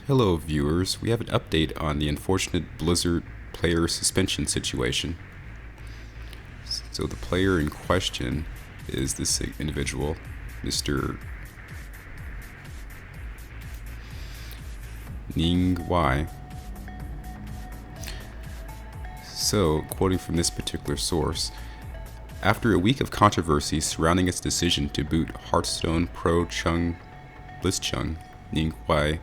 Hello viewers, we have an update on the unfortunate Blizzard player suspension situation. So the player in question is this individual, Mr. Ng Wai. So, quoting from this particular source, after a week of controversy surrounding its decision to boot Hearthstone Pro Blitzchung Ng Wai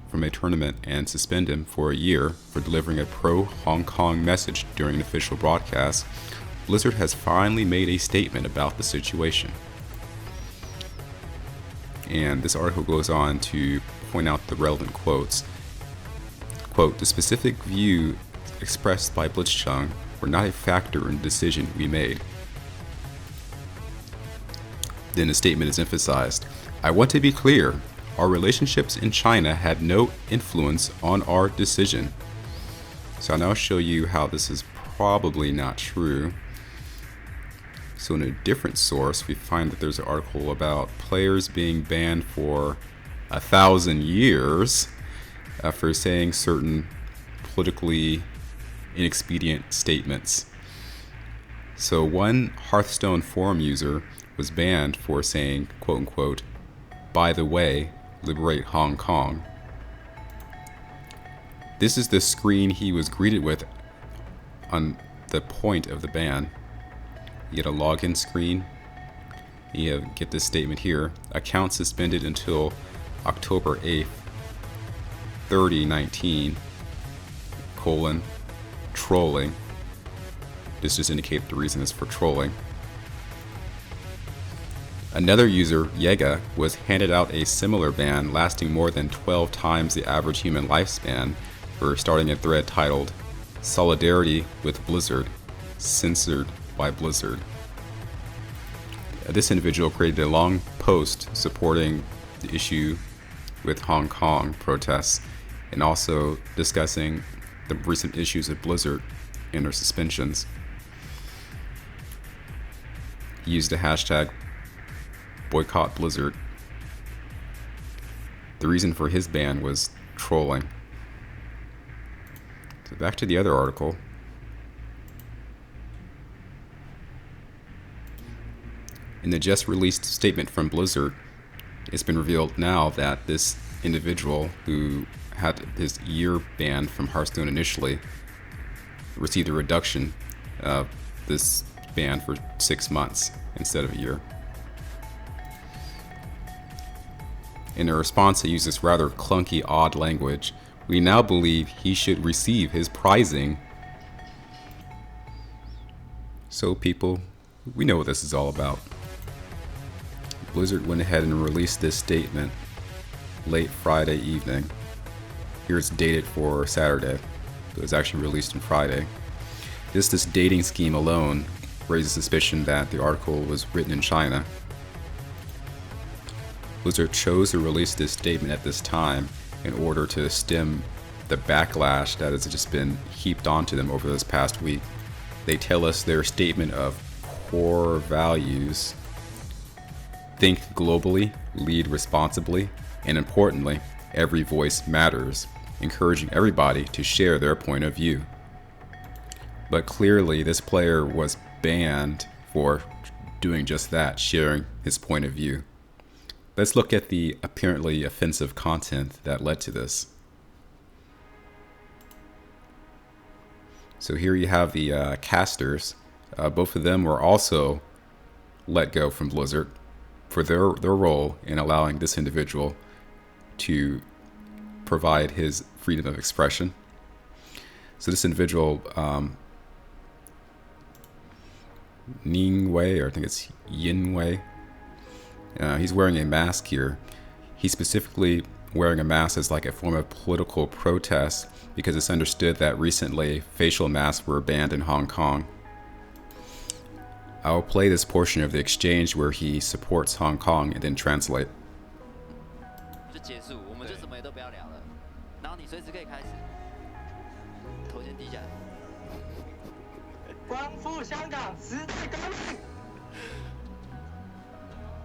from a tournament and suspend him for a year for delivering a pro-Hong Kong message during an official broadcast, Blizzard has finally made a statement about the situation. And this article goes on to point out the relevant quotes. Quote, "The specific view expressed by Blitzchung were not a factor in the decision we made." Then the statement is emphasized. "I want to be clear. Our relationships in China had no influence on our decision." So I'll now show you how this is probably not true. So in a different source, we find that there's an article about players being banned for 1,000 years for saying certain politically inexpedient statements. So one Hearthstone forum user was banned for saying, quote unquote, "By the way, liberate Hong Kong." This is the screen he was greeted with on the point of the ban. You get a login screen. You get this statement here. Account suspended until October 8th, 2019, trolling. This just indicates the reason is for trolling. Another user, Yega, was handed out a similar ban lasting more than 12 times the average human lifespan for starting a thread titled "Solidarity with Blizzard, Censored by Blizzard." This individual created a long post supporting the issue with Hong Kong protests and also discussing the recent issues of Blizzard and their suspensions. He used the hashtag boycott Blizzard. The reason for his ban was trolling. So back to the other article. In the just released statement from Blizzard, it's been revealed now that this individual who had his year banned from Hearthstone initially received a reduction of this ban for 6 months instead of a year. In a response, he used this rather clunky, odd language. "We now believe he should receive his prizing." So people, we know what this is all about. Blizzard went ahead and released this statement late Friday evening. Here it's dated for Saturday, but it was actually released on Friday. Just this dating scheme alone raises suspicion that the article was written in China. Blizzard chose to release this statement at this time in order to stem the backlash that has just been heaped onto them over this past week. They tell us their statement of core values: think globally, lead responsibly, and importantly, every voice matters, encouraging everybody to share their point of view. But clearly this player was banned for doing just that, sharing his point of view. Let's look at the apparently offensive content that led to this. So here you have the casters. Both of them were also let go from Blizzard for their role in allowing this individual to provide his freedom of expression. So this individual, Ng Wai, or I think it's Ng Wai, he's wearing a mask here. He's specifically wearing a mask as like a form of political protest because it's understood that recently facial masks were banned in Hong Kong. I will play this portion of the exchange where he supports Hong Kong and then translate. 就结束，我们就什么也都不要聊了。然后你随时可以开始，头先低下来。光复香港，时代革命。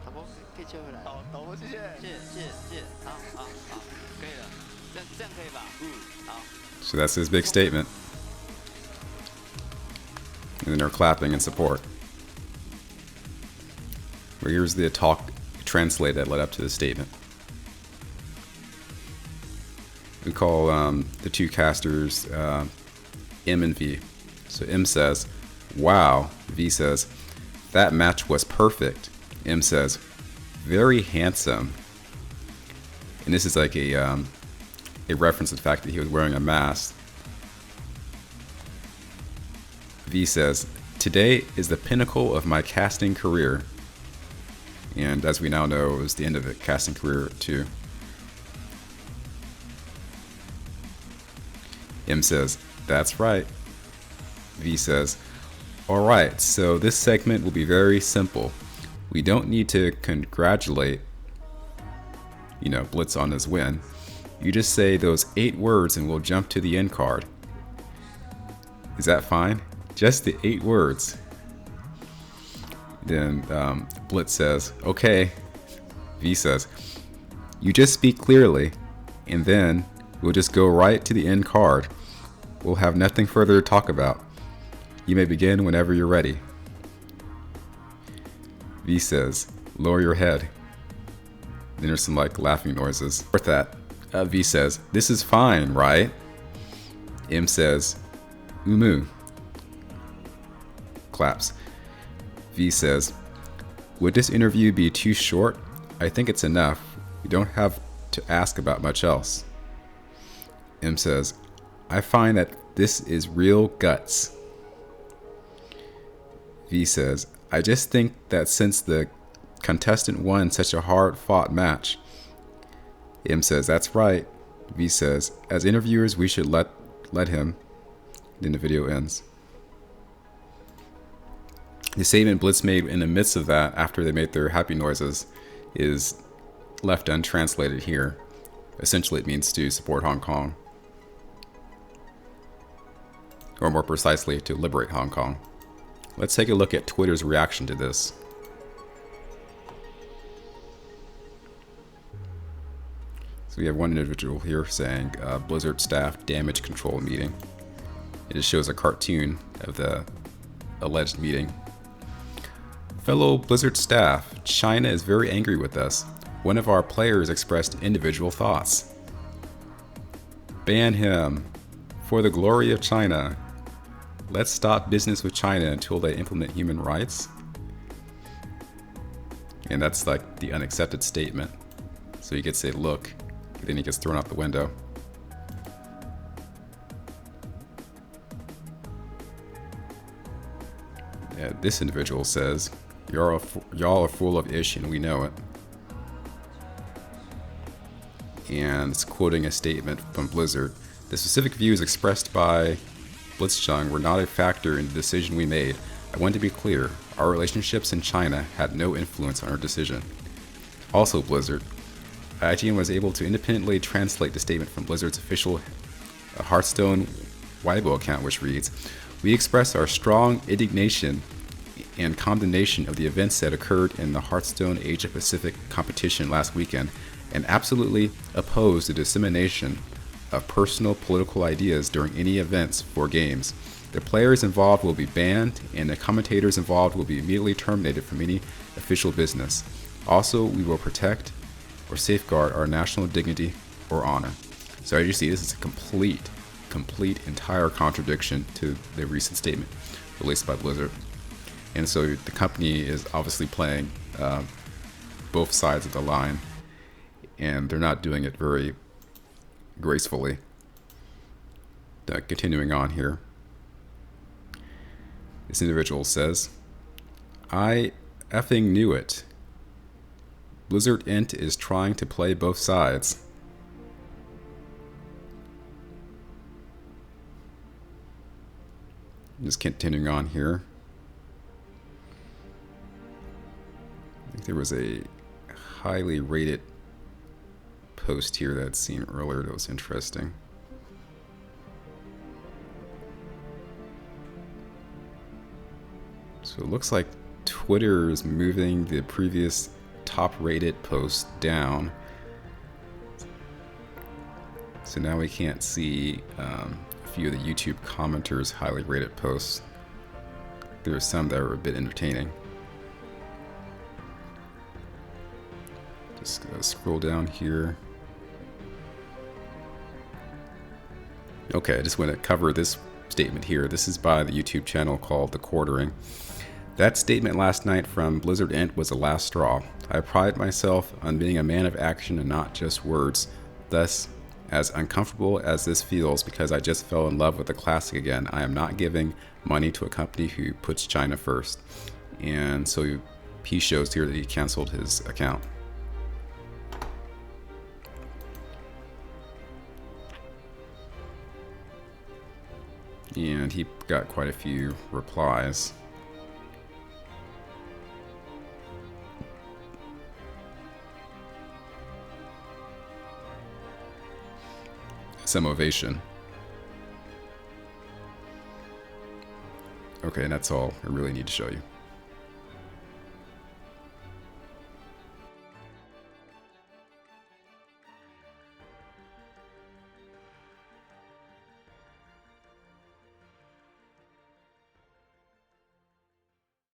好不？可以切回来。好，谢谢，谢谢，好，可以了。这样 So that's his big statement. And then they're clapping in support. Well, here's the talk translate that led up to the statement. We call the two casters M and V. So M says, "Wow." V says, "That match was perfect." M says, "Very handsome." And this is like a reference to the fact that he was wearing a mask. V says, "Today is the pinnacle of my casting career." And as we now know, it was the end of the casting career too. M says, "That's right." V says, "Alright, so this segment will be very simple. We don't need to congratulate, Blitz on his win. You just say those 8 words and we'll jump to the end card. Is that fine? Just the 8 words." Then Blitz says, "Okay." V says, "You just speak clearly, and then we'll just go right to the end card. We'll have nothing further to talk about. You may begin whenever you're ready." V says, "Lower your head." Then there's some laughing noises. With that, V says, "This is fine, right?" M says, "Umu." Claps. V says, "Would this interview be too short? I think it's enough. You don't have to ask about much else." M says, "I find that this is real guts." V says, "I just think that since the contestant won such a hard-fought match." M says, "That's right." V says, "As interviewers, we should let him." Then the video ends. The statement Blitz made in the midst of that, after they made their happy noises, is left untranslated here. Essentially, it means to support Hong Kong. Or more precisely, to liberate Hong Kong. Let's take a look at Twitter's reaction to this. So we have one individual here saying, "Blizzard staff damage control meeting." It just shows a cartoon of the alleged meeting. "Fellow Blizzard staff, China is very angry with us. One of our players expressed individual thoughts. Ban him. For the glory of China. Let's stop business with China until they implement human rights." And that's like the unaccepted statement. So he gets a look, then he gets thrown out the window. Yeah, this individual says, y'all are full of ish and we know it. And it's quoting a statement from Blizzard. "The specific views expressed by Blitzchung were not a factor in the decision we made. I want to be clear, our relationships in China had no influence on our decision." Also Blizzard, IGN was able to independently translate the statement from Blizzard's official Hearthstone Weibo account, which reads, "We express our strong indignation and condemnation of the events that occurred in the Hearthstone Asia Pacific competition last weekend and absolutely oppose the dissemination of personal political ideas during any events for games. The players involved will be banned and the commentators involved will be immediately terminated from any official business. Also, we will protect or safeguard our national dignity or honor." So as you see, this is a complete entire contradiction to the recent statement released by Blizzard. And so the company is obviously playing both sides of the line, and they're not doing it very gracefully. Continuing on here, this individual says, "I effing knew it. Blizzard Int is trying to play both sides." Just continuing on here. I think there was a highly rated post here that I'd seen earlier that was interesting. So it looks like Twitter is moving the previous top rated post down. So now we can't see a few of the YouTube commenters' highly rated posts. There are some that are a bit entertaining. Just gonna scroll down here. Okay, I just want to cover this statement here. This is by the YouTube channel called The Quartering. That statement last night from Blizzard Int was the last straw. I pride myself on being a man of action and not just words. Thus, as uncomfortable as this feels because I just fell in love with the classic again, I am not giving money to a company who puts China first. And so he shows here that he canceled his account. And he got quite a few replies. Some ovation. Okay, and that's all I really need to show you.